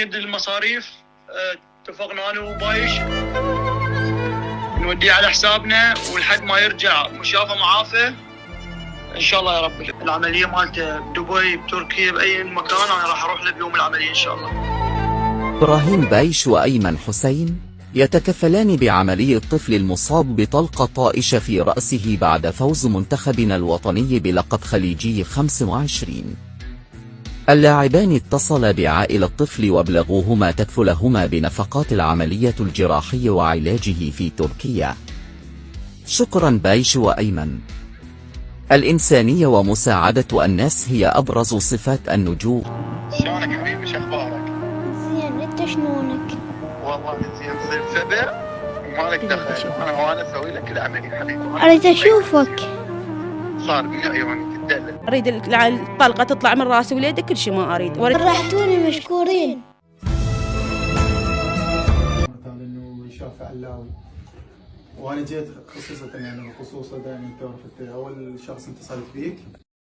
قد المصاريف اتفقنا انا وبايش نوديه على حسابنا ولحد ما يرجع مشافى معافى ان شاء الله يا رب. العمليه مالته بدبي بتركيا باي مكان انا راح اروح له بيوم العمليه ان شاء الله. إبراهيم بايش وأيمن حسين يتكفلان بعملية الطفل المصاب بطلقة طائشة في رأسه بعد فوز منتخبنا الوطني بلقب خليجي 25. اللاعبان اتصلا بعائلة الطفل وابلغوهما تكفلهما بنفقات العملية الجراحية وعلاجه في تركيا. شكرا بايش وأيمن. الإنسانية ومساعدة الناس هي أبرز صفات النجوم. شلونك حبيبي شخبارك؟ زين، انت شلونك؟ والله زين صدق مالك دخل وانا اسوي لك العمليه حبيبي. اريد اشوفك. صار من عيوني تدلل. اريد الطلقه تطلع من راسي وليدي كل شيء ما اريد. فرحتوني مشكورين. مثلا انه يشاف علاوي وانا جيت خصوصا يعني بخصوصه دائما تعرف اول شخص اتصلت فيك